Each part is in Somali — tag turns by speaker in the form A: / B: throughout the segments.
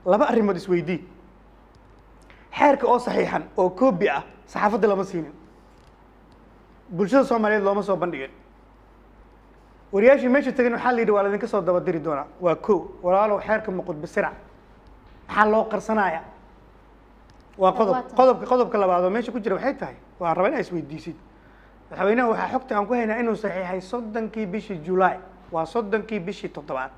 A: laba arrimood isweydii xeerka oo saxiixan oo koobi ah saxaafadda lama siinin bulshada Soomaaliyeed looma soo bandhigin wariyaashii meesha tagan waxaa la yidhi waa laydinka soo daba diri doonaa waa kow walaalow xeerka muqud bisirac maxaa loo qarsanaya waa qodobka labaad oo meesha ku jira waxay tahay waan rabaa in ay isweydiisid madaxweynaha waxaa xogta aan ku haynaa inuu saxiixay 30kii bishii July waa 30kii bishii 7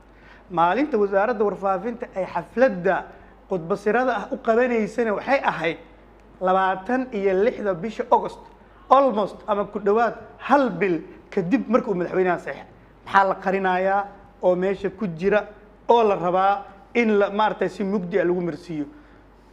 A: maalinta wasaaradda warfaafinta ay xafladda qudbasirada ah u qabanaysana waxay ahayd 26 bisha August almost ama ku dhawaad hal bil kadib markuu madaxweynaha saxiixay maxaa la qarinayaa oo meesha ku jira oo la rabaa in la maartay si mugdi lagu marsiiyo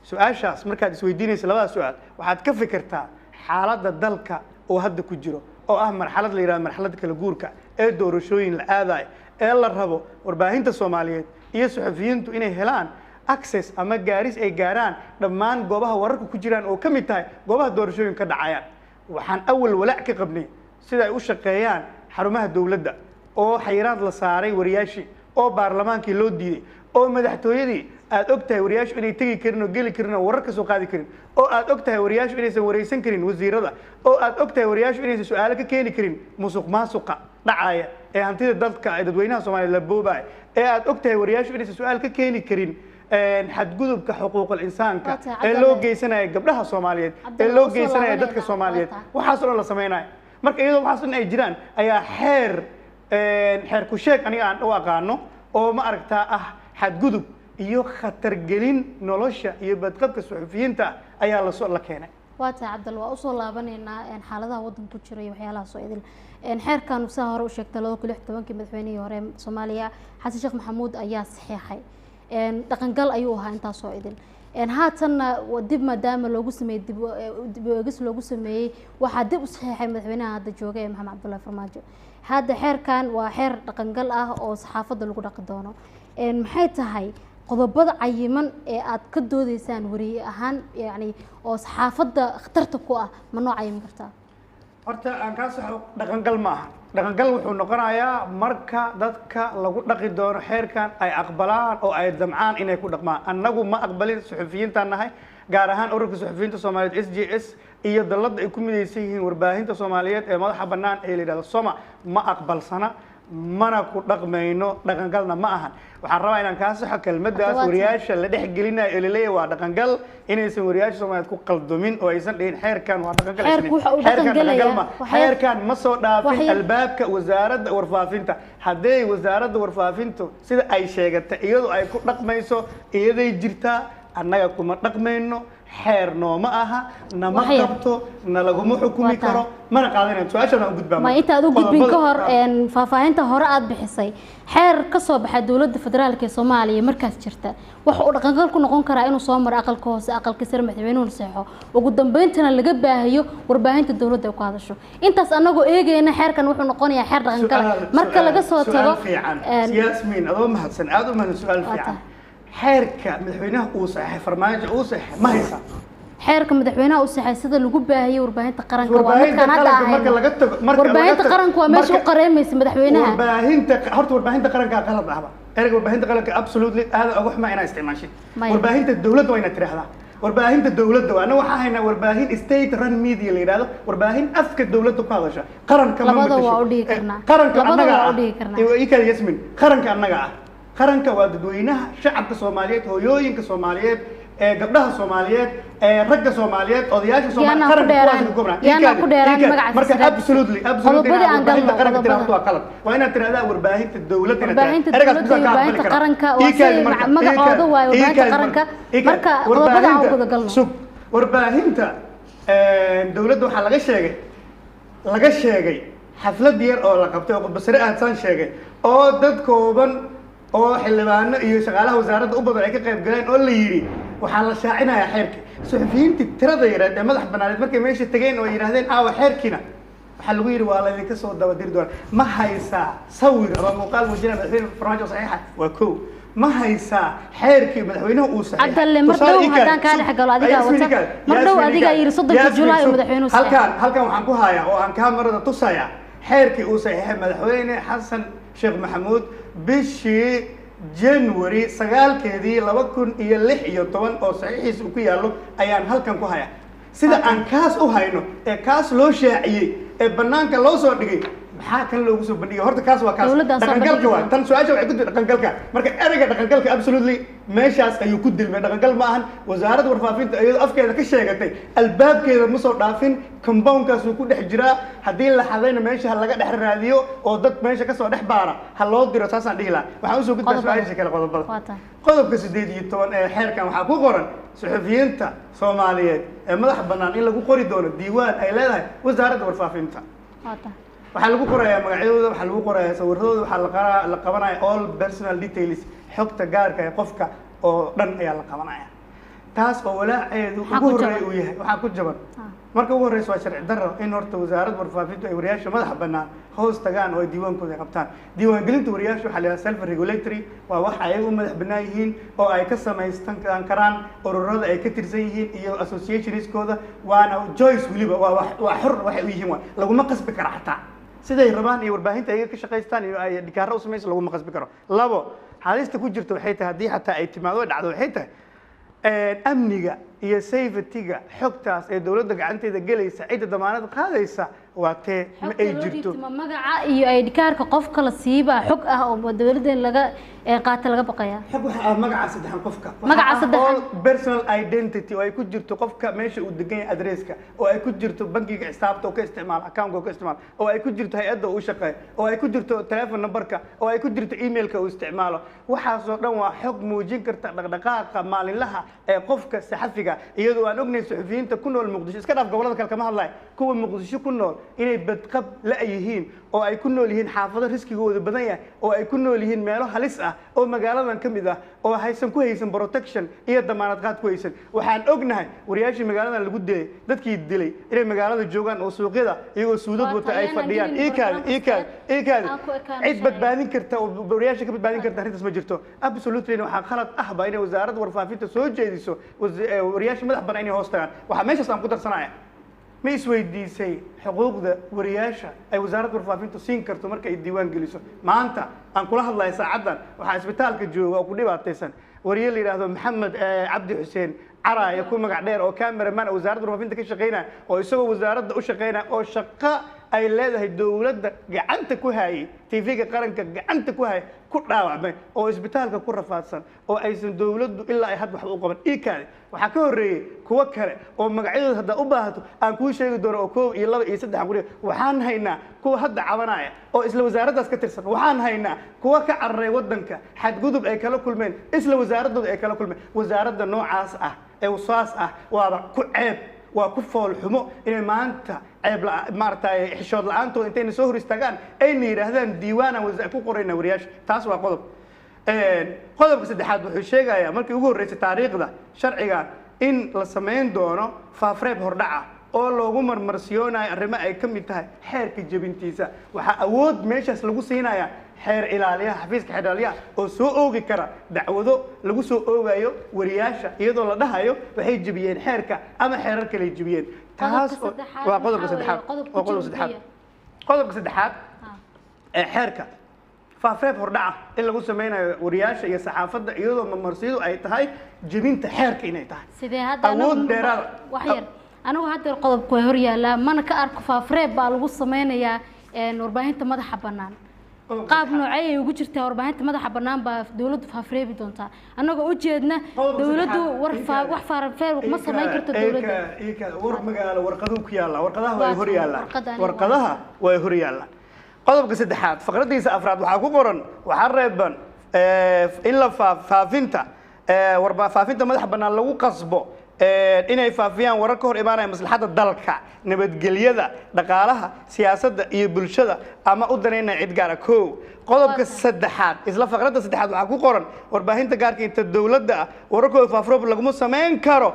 A: su'aashaas markaad isweydiinayso labada su'aal waxaad ka fikirtaa xaaladda dalka oo hadda ku jiro oo ah marxalad la yiraahdo marxalad kala guurka ee doorashooyin la aaday ee la rabo warbaahinta Soomaaliyeed iyo suxufiyiintu inay helaan access ama gaaris ay gaaraan dhammaan goobaha wararka ku jiraan oo kamid tahay goobaha doorashooyin ka dhacayaan waxaan awal walaac ka qabnay sida ay u shaqeeyaan xarumaha dawladda oo xayiraad la saaray wariyaashii oo baarlamaankii loo diiday oo madaxtooyadii aad ogtahay wariyaashu inay tagi karin oo geli karin oo warar ka soo qaadi karin oo aad ogtahay wariyaashu inaysan wareysan karin wasiirada oo aad ogtahay wariyaashu inaysan su'aalo ka keeni karin musuqmaasuqa dhacaya ee hantida dadka dadweynaha Soomaaliyeed la boobay ee aad ogtahay wariyaashu inaysan su'aal ka keeni karin xadgudubka xuquuqul insaanka ee loo geysanayo gabdhaha Soomaaliyeed ee loo geysanayo dadka Soomaaliyeed waxaas oo la sameeyay marka iyadoo waxaas in ay jiraan ayaa xeer ku sheeg aniga aan u aqaano oo ma aragtaa ah xadgudub iyo khatar gelin nolosha iyo badqabka suxufiyiinta ayaa la keenay
B: waata Cabdal waa u soo laabaneynaa xaaladaha wadanka ku jira iyo waxyaalaha soo idil xeerkan uu hore u sheegtay 2016 madaxweynihii hore Soomaaliya Xasan Sheekh Maxamuud ayaa saxiixay dhaqangal ayuu ahaa intaas soo idil haatanna dib maadaama loogu sameeyay dib eegis loogu sameeyay waxa dib u saxiixay madaxweynaha hadda jooga ee Maxamed Cabdullaahi Farmaajo hadda xeerkan waa xeer dhaqangal ah oo saxaafadda lagu dhaqi doono maxay tahay qodobada cayiman ee aad ka doodaysaan wariye ahaan yani oo saxaafadda khatarta ku ah ma noo cayiman kartaa
A: horta aan ka saxo dhaqangal ma aha dhaqangal wuxuu noqonayaa marka dadka lagu dhaqi doono xeerkan ay aqbalaan oo ay damcaan inay ku dhaqmaan annagu ma aqbalin suxufiyiinta nahay gaar ahaan ururka suxufiyiinta Soomaaliyeed SJS iyo dalladda ay ku midaysan yihiin warbaahinta Soomaaliyeed ee madaxa bannaan ee la yiraahdo Soma ma aqbalsana mana ku dhaqmayno dhaqangalna ma ahan waxaan rabaa inaan ka saxo kelmadaas wariyaasha la dhex gelinayo ee leeyahay waa dhaqangal inaysan wariyaasha Soomaaliyeed ku qaldumin oo aysan dhihin xeerkan waa dhaqangal xeerkan ma soo dhaafin albaabka wasaaradda warfaafinta haday wasaaradda warfaafintu sida ay sheegatay iyadoo ay ku dhaqmayso iyaday jirtaa annaga kuma dhaqmayno xeer nooma aha nama qabto na laguma xukumi karo mana qaadanayno su'aashana u gudbaa
B: ma inta aad u gudbin ka hor faahfaahinta hore aad bixisay xeer ka soo baxay dawladda federaalka ee Soomaaliya markaas jirta waxa uu dhaqangal ku noqon karaa inuu soo maro aqalka hoose aqalka sare madaxweynuhu saxo ugu dambeyntina laga baahiyo warbaahinta dawladda ay ku hadasho intaas anagoo eegayna xeerkan wuxuu noqonayaa xeer dhaqangal marka laga soo tago
A: Yasmin adoo mahadsan aad u mahadsan su'aal fiican xeerka madaxweynaha uu saxay Farmaajo uu saxay ma haysa
B: xeerka madaxweynaha uu saxay sida lagu baahiyo warbaahinta qaranka waa markaan hadda
A: marka laga tago
B: warbaahinta qaranka waa meesha u qareemaysa madaxweynaha
A: warbaahinta qaranka qalad ahba erga warbaahinta qaranka absolutely aad ugu xuma inay isticmaashay warbaahinta dawladda waa inay tiraahdaa warbaahinta dawladda ana waxa hayna warbaahin state run media la yiraahdo warbaahin afka dawladda ku hadasha qaranka ma
B: labada waa u dhigi karnaa
A: qaranka annaga iyo Yasmin qaranka annaga qaranka waa dadweynaha shacabka Soomaaliyeed hooyooyinka Soomaaliyeed ee gabdhaha Soomaaliyeed ee ragga Soomaaliyeed odayaasha Soomaaliyeed qaranka
B: ku dheeraan magaca
A: marka absolutely qaranka tiraahdo waa qalad waa inaad tiraahdaa warbaahinta dawladda
B: warbaahinta qaranka waa magacooda waa warbaahinta qaranka marka qodobada aan wada galno
A: warbaahinta dawladda waxa laga sheegay xaflad yar oo la qabtay oo qodbasare aan san sheegay oo dad kooban oo xildhibaano iyo shaqaalaha wasaaradda u badan ay ka qayb galeen oo la yiri waxaa la shaacinayaa xeerka suxufiyiinta tirada yareed ee madax banaaneed markay meesha tageen oo yiraahdeen xeerkina waxaa lagu yiri waa la idinka soo daba diri doonaa ma haysaa sawir ama muuqaal muujinaya madaxweyne Farmaajo saxiixa waa kow ma haysaa xeerkii madaxweynuhu uu saxiixay
B: Cabdalle mardow hadaan ka dhex galo adiga wata mardow adiga yiri 3 July madaxweynuhu
A: halkan waxaan ku hayaa oo aan kaamirada tusaya xeerkii uu saxiixay madaxweyne Xasan Sheekh Maxamuud bishii January 9keedii 2016 oo saxiixiisa uu ku yaalo ayaan halkan ku hayaa sida aan kaas u hayno ee kaas loo shaaciyay ee banaanka loo soo dhigay maxaa kan loogu soo bandhigay horta kaas waa kaas dhaqangalka waa tan su'aasha waxay ku jirtaa dhaqangalka marka erayga dhaqangalka absolutely meeshaas ayuu ku dilmay dhaqangal ma ahan wasaaradda warfaafinta iyadoo afkeeda ka sheegatay albaabkeeda ma soo dhaafin compoundkaas uu ku dhex jiraa haddii la xadayna meesha ha laga dhex raadiyo oo dad meesha kasoo dhex baara ha loo diro saasaan dhihi lahaa waxaan usoo gudbaa su-aasha kale qodobada qodobka 18 ee xeerkan waxaa ku qoran suxufiyiinta Soomaaliyeed ee madax bannaan in lagu qori doono diiwaan ay leedahay wasaaradda warfaafinta waxaa lagu qorayaa magacyadooda waxaa lagu qorayaa sawiradooda waxaa la qabanaya all personal details xogta gaarka ee qofka oo dhan ayaa la qabanaya taas oo walaaceedu ugu horeeya uu yahay waxaa ku jaban marka ugu horeysa waa sharci darro in horta wasaaradda warfaafintu ay wariyaasha madaxa bannaan hoos tagaan oo ay diiwaankooda qabtaan diiwaangelinta wariyaasha waxaa la yidhaha self regulatory waa wax ayaga u madax bannaan yihiin oo ay ka samaysan karaan ururada ay ka tirsan yihiin iyo associationskooda waana choice weliba waa xor waxay u yihiin waa laguma qasbi kara xataa siday rabaan iyo warbaahinta ayaga ka shaqaystaan iyo ay dhikaaro u samayso laguma qasbi karo labo halista ku jirta waxay tahay haddii xataa ay timaado dhacdo waxay tahay amniga iyo safety-ga xogtaas ee dawladda gacanteeda gelaysa cidda damaanad qaadaysa waa tee ma ay jirto
B: magaca iyo ay dhikaarka qofka la siiba xog ah oo dawladda laga qaata laga baqaya
A: xog waxa ah magaca saddexan qofka
B: magaca saddexan
A: personal identity oo ay ku jirto qofka meesha uu degan yahay adresska oo ay ku jirto bangiga xisaabta oo ka isticmaal account oo ka isticmaal oo ay ku jirto hay'adda uu shaqeeyo oo ay ku jirto telephone numberka oo ay ku jirto emailka uu isticmaalo waxaas oo dhan waa xog muujin karta dhaqdhaqaaqa maalinlaha ee qofka saxafiga iyadoo aan ognahay suxufiyiinta ku nool Muqdisho iska dhaaf gobolada kale kama hadlayo kuwa Muqdisho ku nool inay badqab la yihiin oo ay ku nool yihiin xaafado riskigooda badan yahay oo ay ku nool yihiin meelo halis ah oo magaaladan ka mid ah oo haysan ku haysan protection iyo damaanad qaad ku haysan waxaan ognahay wariyaashii magaaladan lagu dilay dadkii dilay inay magaalada joogaan oo suuqyada iyagoo suudad wata ay fadhiyaan iikaad cid badbaadin karta oo wariyaasha ka badbaadin karta arrintaas ma jirto absolutely waxaa qalad ah ba inay wasaaradda warfaafinta soo jeediso wariyaasha madax bannaan inay hoos tagaan waxaa meeshaas aan ku darsanaya ma isweydiisay xuquuqda wariyaasha ay wasaaradda warfaafintu siin karto marka ay diiwaan geliso maanta aan kula hadlayo saacaddan waxaa isbitaalka jooga oo ku dhibaataysan wariye la yidhaahdo maxamed cabdi xuseen caraaye ku magac dheer oo cameraman wasaaradda warfaafinta ka shaqeynaya oo isagoo wasaaradda u shaqeynaya oo shaqo ay leedahay dawladda gacanta ku hayay TV-ga qaranka gacanta ku hayay ku dhaawacmay oo isbitaalka ku rafaadsan oo aysan dawladdu ilaa ay had wax u qaban iikaade waxaa ka horeeyay kuwa kale oo magacyadooda hadda u baahato aan kuu sheegi doono oo 1 iyo 2 iyo 3 aan ku leeyahay waxaan haynaa kuwa hadda cabanaya oo isla wasaaraddaas ka tirsan waxaan haynaa kuwa ka cararay wadanka xadgudub ay kala kulmeen isla wasaaradooda ay kala kulmeen wasaaradda noocaas ah ee wasaas ah waaba ku ceeb waa ku fool xumo inay maanta ceeb maartay xishood la'aantooda intayna soo hor istaagaan ayna yiraahdaan diiwaanaan wasaar ku qorayna wariyaasha taas waa qodob qodobka saddexaad wuxuu sheegayaa markii ugu horreysay taariikhda sharciga in la sameyn doono faafreeb hordhaca oo loogu marmarsiyoonayo arrimo ay ka mid tahay xeerka jebintiisa waxaa awood meeshaas lagu siinayaa xeer ilaaliyaha xafiiska xeer ilaaliyaha oo soo oogi kara dacwado lagu soo oogayo wariyaasha iyadoo la dhahayo waxay jebiyeen xeerka ama xeerar kale jebiyeen taas waa qodobka saddexaad qodobka saddexaad ee xeerka faafreeb hordhaca in lagu sameynayo wariyaasha iyo saxaafadda iyadoo marmarsiyadu ay tahay jebinta xeerka inay tahay
B: sidee hadda
A: awood dheeraad
B: wax yar anigu hadda qodobku way hor yaalaa mana ka arko faafreeb baa lagu sameynayaa warbaahinta madaxa bannaan qaab noocay ay ugu jirtaa warbaahinta madaxa bannaan baa dawladdu faafreebi doontaa annagoo u jeedna dawladdu wax faafreeb ma sameyn karto dawladda
A: war magaalo warqadu ku yaala warqadaha way hor yaalaan warqadaha way hor yaalaan qodobka saddexaad faqradiisa afraad waxaa ku qoran waxaa reeban in la faafinta faafinta madaxa bannaan lagu qasbo inay faafiyaan warar ka hor imaanaya maslaxadda dalka nabadgelyada dhaqaalaha siyaasadda iyo bulshada ama u daneynaya cid gaara kow qodobka saddexaad isla faqradda saddexaad waxaa ku qoran warbaahinta gaarka inta dawladda ah wararkooda faafroob laguma samayn karo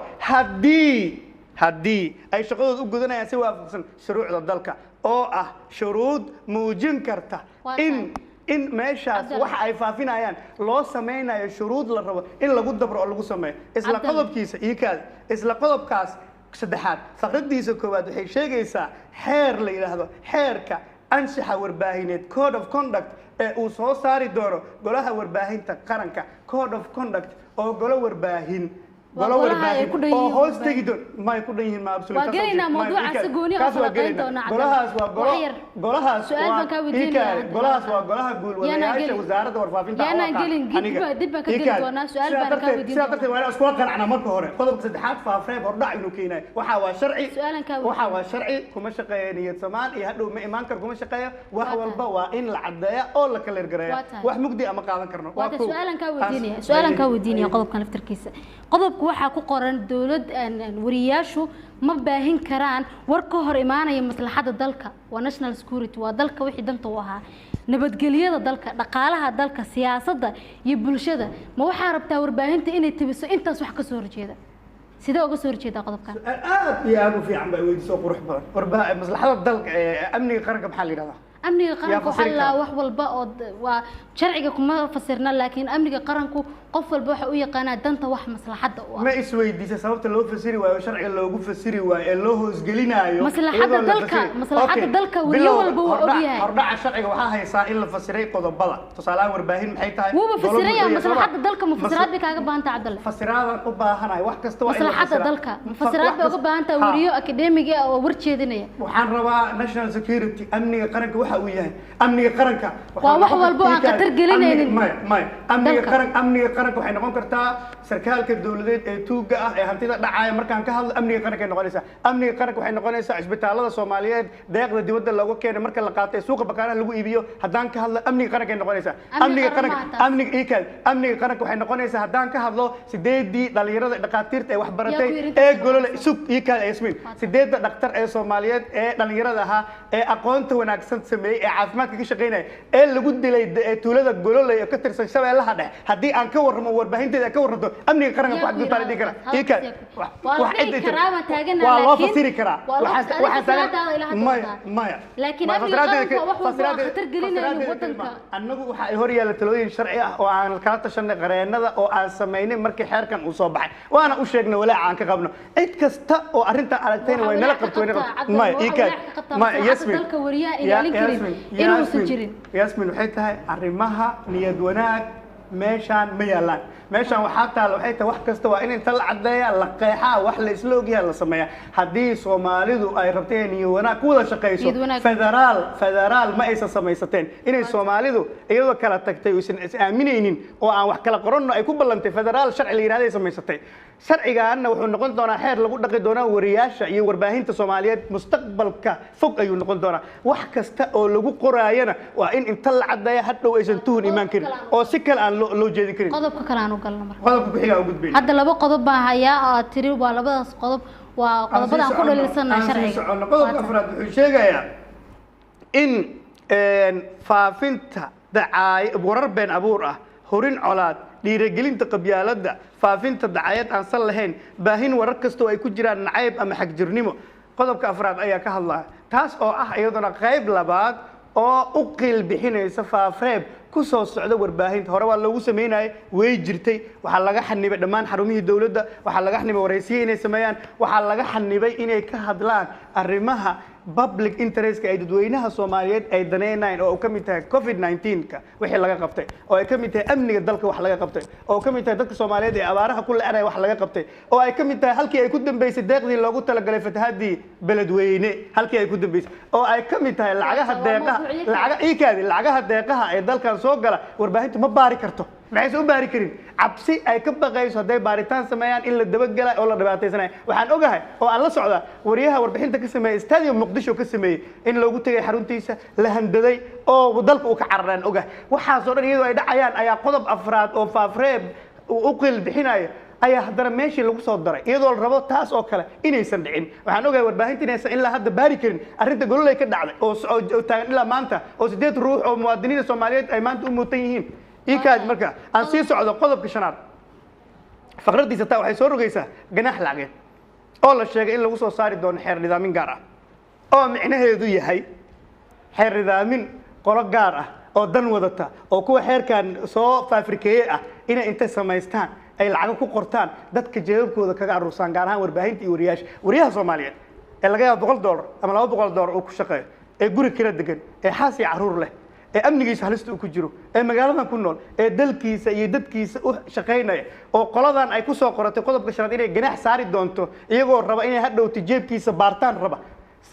A: haddii ay shaqadooda u gudanayaan si waafaqsan shuruucda dalka oo ah shuruud muujin karta in meeshaas waxa ay faafinayaan loo sameynayo shuruud la rabo in lagu dabro oo lagu sameeyo isla qodobkiisa isla qodobkaas saddexaad faqradiisa koowaad waxay sheegaysaa xeer la yiraahdo xeerka anshaxa warbaahineed code of conduct ee uu soo saari doono golaha warbaahinta qaranka code of conduct oo golo warbaahin oo hoos tegi doon may ku dhan yihiin ma absolute
B: waa gelinaa mawduucaas gooni ah oo falanqayn doona
A: golahaas waa golahaas waa golaha guul wadayaasha wasaaradda warfaafinta
B: dib baan ka gelin doonaa su'aal baan ka weydiin
A: sidaa darteed waa isku qanacna marka hore qodobka saddexaad faafreeb hordhac inuu keenayo waxa waa sharci kuma shaqeeyo niyad samaan iyo hadhow ma imaan kar kuma shaqeeyo wax walba waa in la cadeeyo oo la kala ergareeyo wax mugdi ama qaadan karno
B: waa su'aalan ka weydiinaya qodobkan laftarkiisa qodobku waxaa ku qoran dawlad wariyaashu ma baahin karaan war ka hor imaanaya maslaxada dalka waa national security waa dalka wixii danta u ahaa nabadgelyada dalka dhaqaalaha dalka siyaasadda iyo bulshada ma waxaa rabtaa warbaahinta inay tabiso intaas wax ka soo horjeeda sidee uga soo horjeedaa qodobkan
A: aad iyo aad u fiican baa weydiiso qurux badan maslaxada dalka amniga qaranka maxaa la yidhahdaa
B: amniga qaranku xalla wax walba oo waa sharciga kuma fasirna laakiin amniga qaranku qof walba waxa uu yaqaanaa danta wax maslaxada u ah
A: ma isweydiisay sababta loo fasiri waayo sharciga loogu fasiri waayo ee loo hoosgelinayo
B: maslaxada dalka wariyo walba uu ogyahay
A: hordhaca sharciga waxaa haysaa in la fasiray qodobada tusaalaha warbaahin maxay tahay
B: wuu fasiraya maslaxada dalka mufasiraad bay kaaga baahan tahay Cabdulle
A: fasiraadan u baahanahay wax kasta waa
B: maslaxada dalka mufasiraad bay uga baahan tahay wariyo academic ah oo warjeedinaya
A: waxaan rabaa national security amniga qaranka waxa uu yahay amniga qaranka
B: waa wax walba aan khatar gelinaynin
A: amniga qaranka waxay noqon kartaa sarkaalka dawladeed ee tuuga ah ee hantida dhacaya markaan ka hadlo amniga qaranka ay noqonaysaa amniga qaranka waxay noqonaysaa isbitaalada Soomaaliyeed deeqda dibadda looga keenay marka la qaatay suuqa bakaaraha lagu iibiyo haddaan ka hadlo amniga qaranka ay noqonaysaa amniga qaranka waxay noqonaysaa haddaan ka hadlo sideedii dhalinyarada dhaqaatiirta ee wax baratay ee golole sug Yasmin sideedda dhaqtar ee Soomaaliyeed ee dhalinyarada ahaa ee aqoonta wanaagsan sameeyay ee caafimaadka ka shaqeynaya ee lagu dilay tuulada golole ee ka tirsan Shabeellaha Dhexe haddii aan ka warramo warbaahinteeda ka warranto amniga qaranka wax ku taal dhigi kara wax cid waa loo fasiri karaa maya
B: laakiin amniga qaranka wax walba khatar gelinaya wadanka
A: annagu waxa ay hor yaala talooyin sharci ah oo aan kala tashanay qareenada oo aan sameynay markii xeerkan uu soo baxay waana u sheegnay walaac aan ka qabno cid kasta oo arrinta aragtayna way nala qabto Yasmin waxay tahay arrimaha niyad wanaag meeshaan ma yaalaan meeshaan waxaa taala waxay tahay wax kasta waa in inta la cadeeya la qeexaa wax la isla ogyahay la sameeya haddii Soomaalidu ay rabteen iyo wanaag ku wada shaqeyso federaal ma aysan samaysateen inay Soomaalidu iyadoo kala tagtay oo is aaminaynin oo aan wax kala qoranno ay ku ballantay federaal sharci la yiraahdo ay samaysatay sharcigaana wuxuu noqon doonaa xeer lagu dhaqi doonaa wariyaasha iyo warbaahinta Soomaaliyeed mustaqbalka fog ayuu noqon doonaa wax kasta oo lagu qoraayana waa in inta la cadeeya hadhow aysan tuhun imaan karin oo si kale aan loo jeedin karin
B: qodobka kale aan u galno marka
A: qodobka ku xiga u gudbin
B: hadda laba qodob baa hayaa tiri waa labadaas qodob waa qodobada aan ku dhaliilsanaa sharciga
A: qodobka afraad wuxuu sheegayaa in faafinta warar been abuur ah horin colaad dhiirigelinta qabyaaladda faafinta dacayad aan san lahayn baahin warar kasta oo ay ku jiraan nacayb ama xagjirnimo qodobka afraad ayaa ka hadlaya taas oo ah iyaduna qayb labaad oo u qiil bixinaysa faafreeb ku soo socda warbaahinta hore waa loogu sameynayay way jirtay waxaa laga xanibay dhammaan xarumihii dawladda waxaa laga xanibay waraysiyo inay sameeyaan waxaa laga xanibay inay ka hadlaan arrimaha public interest ay dadweynaha Soomaaliyeed ay daneynayaan oo ka mid tahay COVID-19ka wixii laga qabtay oo ay ka mid tahay amniga dalka wax laga qabtay oo ka mid tahay dadka Soomaaliyeed ee abaaraha ku leeyahay wax laga qabtay oo ay ka mid tahay halkii ay ku dambeysay deeqdii loogu talagalay fatahaadii beledweyne halkii ay ku dambeysay oo ay ka mid tahay lacagaha deeqaha ee dalkan soo gala warbaahintu ma baari karto maxay u baari karin cabsi ay ka baqayso haday baaritaan sameeyaan in la dabagalay oo la dhibaataysanay waxaan ogahay oo aan la socda wariyaha warbixinta ka sameeyay stadium Muqdisho ka sameeyay in loogu tagay xaruntiisa la handaday oo dalka uu ka cararaan ogahay waxa soo dhan iyadoo ay dhacayaan ayaa qodob afraad oo faafreeb u qil bixinayo ayaa haddana meeshii lagu soo daray iyadoo la rabo taas oo kale inaysan dhicin waxaan ogahay warbaahinta inaysan ilaa hadda baari karin arrinta gololay ka dhacday oo taagan ilaa maanta oo 8 ruux oo muwaadiniinta Soomaaliyeed ay maanta u muutan yihiin إيكاد مركا عن سيسو على قضب كشنار فقرتي ستاو حي سورو جيسا جناح لعجين أول الشيء إلا وصل صار دون حير نظامين قارة أو معناه ذي هاي حير نظامين قرق قارة أو دن وضتا أو كو حير كان صو في أفريقيا إن أنت سمايستان أي العجو كو قرطان دتك جيب كو ذكر الروسان قارها ورباهين تي ورياش Soomaaliyeed اللي جاي $100 أما لو $100 أو كشقة جوري كلا دقن حاسي عرور له ee amnigiisa halista uu ku jiro ee magaaladan ku nool ee dalkiisa iyo dadkiisa u shaqaynaya oo qoladan ay ku soo qoratay qodobka shanaad inay ganaax saari doonto iyagoo raba inay hadhowto jeebkiisa baartaan raba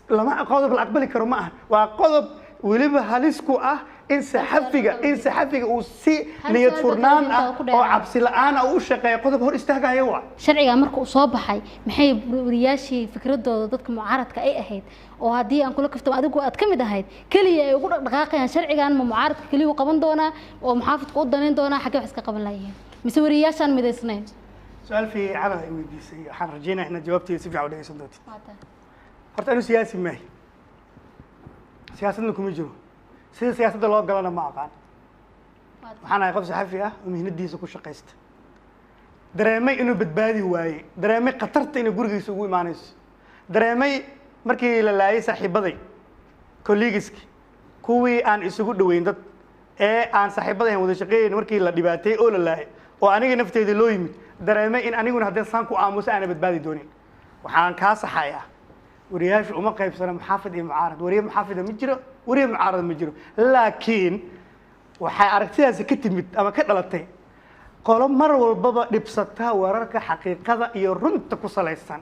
A: lama qodob la aqbali karo ma aha waa qodob weliba halis ku ah in saxafiga uu si niyad furnaan ah oo cabsi la'aan ah u shaqeeyo qodob hor istaagaya waa
B: sharciga marka uu soo baxay maxay wariyaashii fikradooda dadka mucaaradka ay ahayd oo haddii aan kula kaftamo adigu aad ka mid ahayd keliya ay ugu dhaqdhaqaaqayaan sharcigan ma mucaaradka keliya u qaban doonaa oo muxaafidka u danayn doonaa xaggee wax iska qaban lahaayeen mise wariyaashaan midaysnayn
A: su-aal fiican ay weydiisay waxaan rajaynayaa inaad jawaabteeda si fiican u dhegeysan doonto horta anu siyaasi maahi siyaasadna kuma jiro sida siyaasadda loo galana ma aqaan waxaan ahay qof saxafi ah oo mihnadiisa ku shaqaysta dareemay inuu badbaadi waayey dareemay khatarta inay gurigiisa ugu imaanayso dareemay markii la laayay saaxiibaday collegiski kuwii aan isugu dhoweyn dad ee aan saaxiibadayn wada shaqeeyayn markii la dhibaateeyey oo la laayay oo aniga nafteeda loo yimid dareemay in aniguna haddii saan ku aamuso aana badbaadi doonin waxaan kaa saxayaa wariyaashu uma qaybsana muxaafid iyo mucaarad wariye muxaafida ma jiro wariye mucaarad ma jiro laakiin waxay aragtidaasi ka timid ama ka dhalatay qolo mar walbaba dhibsata wararka xaqiiqada iyo runta ku salaysan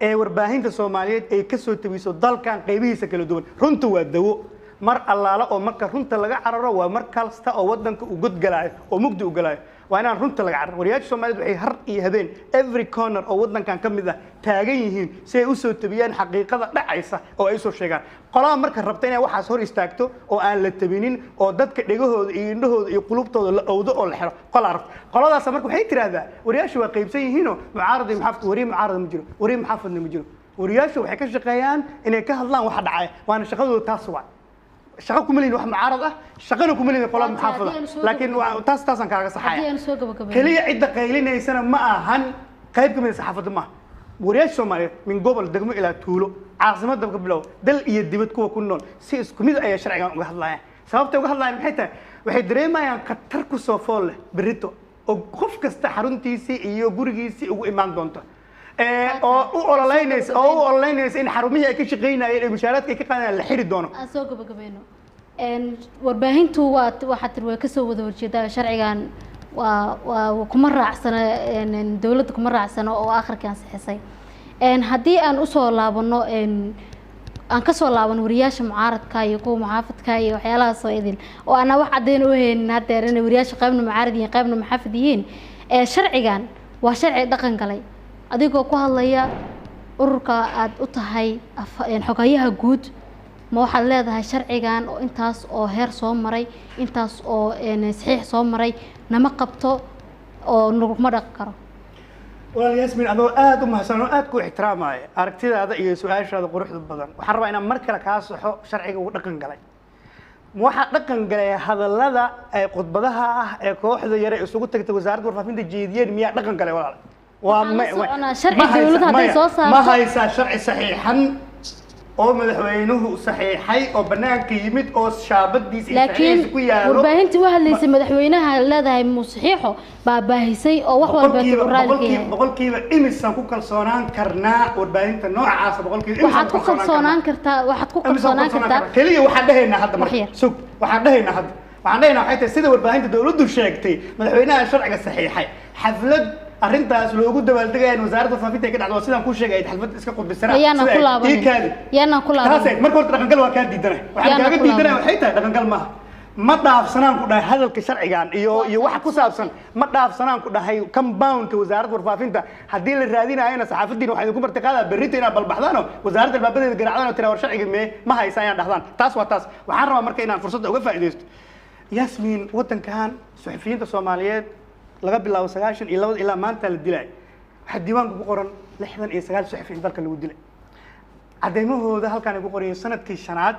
A: ee warbaahinta Soomaaliyeed ay ka soo tabiso dalkan qaybihiisa kala duwan runta waa dawo mar allaala oo marka runta laga cararo waa mar kasta oo wadanka u godgalaayo oo mugdi u galaayo waa inaan runta laga cararo wariyaasha Soomaaliyeed waxay har iyo habeen every corner oo wadankan ka mid ah taagan yihiin si ay u soo tabiyaan xaqiiqada dhacaysa oo ay soo sheegaan qolada marka rabta inay waxaas hor istaagto oo aan la tabinin oo dadka dhagahooda iyo indhahooda iyo qulubtooda la awdo oo la xiro qoladaas marka waxay tiraahdaa wariyaashu waa qaybsan yihiin mucaarad iyo muxaafid wariye mucaarad ma jiro wariye muxaafidna ma jiro wariyaashu waxay ka shaqeeyaan inay ka hadlaan waxa dhacay waana shaqadooda taas waa shaqo kuma leeyin wax mucaarad ah shaqana kuma leeyin qolada muxaafida laakiin taas aan kaaga saxaya kaliya cidda qaylinaysana ma ahan qayb kamid saxaafadda ma wariyaasha Soomaaliyeed min gobol degmo ilaa tuulo caasimada ka bilow dal iyo dibad kuwa ku nool si isku mid ay sharcigan uga hadlayaan sababta uga hadlayaan maxay tahay waxay dareemayaan khatar ku soo fool leh berito oo qof kasta xaruntiisii iyo gurigiisii ugu imaan doonto oo u ololeynaysa in xarumihii ay ka shaqeynayeen ee mushaaraadka ay ka qaadayaan la xiri doono
B: aan soo gabagabayno warbaahintu waxaad tiri way ka soo wada horjeedaa sharcigan waa kuma raacsana dawladda kuma raacsana oo akhirkii ansixisay haddii aan usoo laabano aan ka soo laaban wariyaasha mucaaradka iyo kuwa muxaafidka iyo waxyaalahaas oo idin oo aan wax caddeyn u haynin haddeer inay wariyaasha qaybna mucaarad yihiin qaybna muxaafid yihiin sharcigan waa sharci dhaqan galay adigoo ku hadlaya ururka aad u tahay xogayaha guud ma waxaad leedahay sharcigan oo intaas oo heer soo maray intaas oo saxiix soo maray nama qabto oo naguma dhaqi karo
A: walaal Yasmin adoo aad u mahadsan oo aad ku ixtiraamaya aragtidaada iyo su'aashaada quruxda badan waxaan rabaa inaan mar kale kaa saxo sharciga uu dhaqan galay waxa dhaqan galay hadallada ay khudbadaha ah ee kooxda yare isugu tagtay wasaaradda warfaafinta jeediyeen miyaa dhaqan galay walaal ما هاي شرع صحيحا oo madaxweynuhu saxiixay oo banaanka yimid oo shaabadiis
B: laakiin warbaahinta waxa leeyay madaxweynaha leedahay musaxiixo baabahisay oo wax walba
A: boqolkiiba imisan ku kalsoonaan karnaa warbaahinta noocaas boqolkiiba
B: waxaad ku kalsoonaan kartaa
A: kaliya waxaan dhahaynaa hadda marka sug waxaan dhahaynaa waxay tahay sida warbaahinta dawladdu sheegtay madaxweynaha sharciga saxiixay xaflad arrintaas loogu dabaaldegayaan wasaaradda faafinta ka dhacdo sidaan ku sheegay xalfad iska qudbisana
B: yaana ku laaban
A: marka horta dhaqangal waa ka diidanay waxaan kaaga diidanay waxay tahay dhaqangal maaha ma dhaafsanaan ku dhahay hadalka sharcigan iyo waxa ku saabsan ma dhaafsanaan ku dhahay compoundka wasaaradda warfaafinta haddii la raadinayana saxaafadiina waxay ku martiqaadaa berrito inaad balbaxdaano wasaaradda albaabadeeda garaacdaan oo tiraa war sharciga ma haysa ayaan dhahdaan taas waa taas waxaan rabaa marka inaan fursadda uga faa'iidaysto Yasmin wadankan suxufiyiinta Soomaaliyeed laga bilaabo 92 ilaa maanta la dilay waxa diiwaanka ku qoran 69 suxufi in dalka lagu dilay cadeymahooda halkaan ay ku qorayeen sanadkii shanaad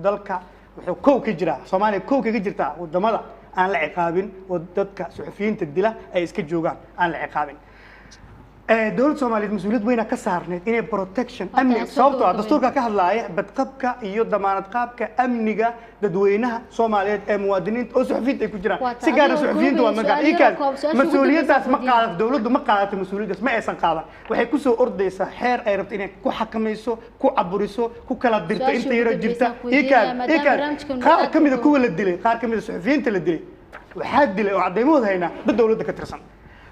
A: dalka wuxuu koow ka jira Soomaaliya koow kaga jirta wadamada aan la ciqaabin oo dadka suxufiyiinta dila ay iska joogaan aan la ciqaabin dowladda Soomaaliyeed mas'uuliyad weyn ka saarneed inay protection
B: Waa
A: amni
B: tahay
A: sababtoo ah
B: soo
A: dastuurka ka hadlaaya badqabka iyo damaanad qaabka amniga dadweynaha Soomaaliyeed ee muwaadiniinta oo suxufiyiinta ay ku jiraan
B: Waa
A: si gaar ah
B: tahay
A: suxufiyiinta waa
B: su'aalaha
A: magan
B: koob, su'aasha
A: mas'uuliyadaas
B: ugu
A: ma
B: dambaysa
A: qaadato dowladdu ma qaadato mas'uuliyadaas ma aysan qaadan waxay ku soo ordaysaa xeer ay rabto inay ku xakamayso ku caburiso ku kala dirto
B: Su'aasha
A: inta
B: ugu
A: yaro
B: dambaysa
A: jirta
B: ku weydiinaya, maadaama barnaamijkan
A: qaar
B: aad
A: kamida
B: u
A: kuwa la dilay qaar kamida suxufiyiinta la dilay waxaa dilay oo cadeymood haynaa dad dowladda ka tirsan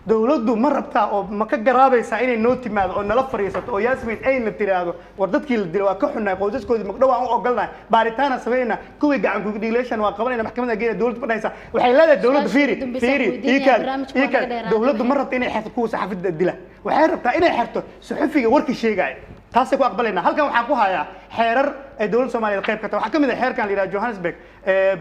A: dowladdu ma rabtaa oo ma ka garaabaysaa inay noo timaado oo nala fariisato oo Yasmin ayna tiraahdo war dadkii la dilay waa ka xunnaay qoysaskoodii magdhow aan u ogolnahay baaritaana sameeyna kuwii gacan ku dhiileeshan waa qabanayna maxkamadda geeyna dowladda fadhaysa waxay leedahay dowladda fiiri dowladdu ma rabta inay xirto kuwa saxaafadda dila waxay rabtaa inay xirto suxufiga warkii sheegaya taasay ku aqbalayna halkan waxaan ku hayaa xeerar ay dowladda Soomaaliyeed qayb ka tahay waxaa kamid ah xeerkan la yiraahdo Johannesburg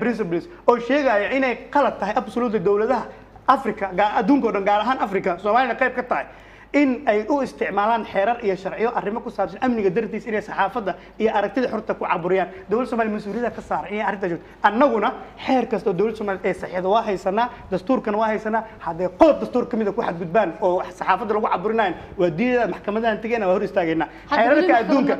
A: principles oo sheegaya inay qalad tahay absolutely dowladaha Africa adduunka oo dhan gaar ahaan Africa Soomaaliya qayb ka tahay in ay u isticmaalaan xeerar iyo sharciyo arrimo ku saabsan amniga dartiis inay saxaafadda iyo aragtida xorta ku caburiyaan dowladda Soomaaliya mas'uuliyadda ka saaran inay arrinta joogto annaguna xeer kasta oo dowladda Soomaaliya ay saxiixdo waa haysanaa dastuurkana waa haysanaa haddii qodob dastuur kamid ah ku xadgudbaan oo saxaafadda lagu caburinayo waa diidada maxkamadahan tagayna waa hor istaagayna xeerarka adduunka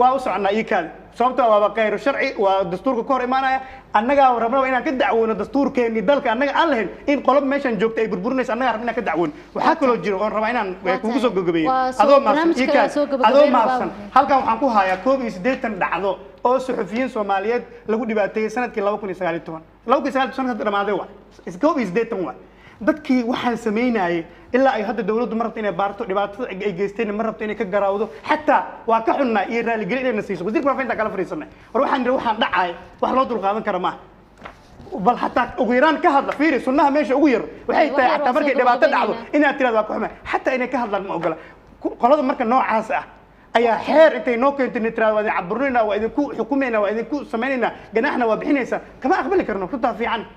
A: waa u soconaa iikaad sababtoo waa qeyr sharci waa dastuurka ka hor imaanaya annaga rabnaa inaan ka dacwoono dastuurkeeni dalka annaga aan lahayn in qolob meeshan joogta ay burburinayso annaga rabnaa ka dacwoon waxaa kaloo jiro oon rabaa inaan kugu soo gagabeeyo adoo maafsan halkan waxaan ku hayaa 81 dhacdo oo suxufiyiin Soomaaliyeed lagu dhibaateeyay sanadkii 2019 sanadka dhamaaday waa 81 waa dadkii waxaan sameynayay ilaa ay hadda dawladdu ma rabto inay baarto dhibaatada ay geysteen ma rabto inay ka garaawdo xataa waa ka xunnaa iyo raali gelin inay nasiiso wasiirka faafinta kala fariisanay war waxaan dhacay wax loo dulqaadan kara ma bal hataa ugu yaraan ka hadla fiiri sunnaha meesha ugu yar waxay tahay hataa markay dhibaato dhacdo inaad tiraahdo waa ku xumaa hataa inay ka hadlaan ma ogola qolada marka noocaas ah ayaa xeer intay noo keentay tiraahdo waa idin caburinaynaa waa idinku xukumaynaa waa idinku samaynayna ganaxna waa bixinaysaa kama aqbali karno runtaa fiican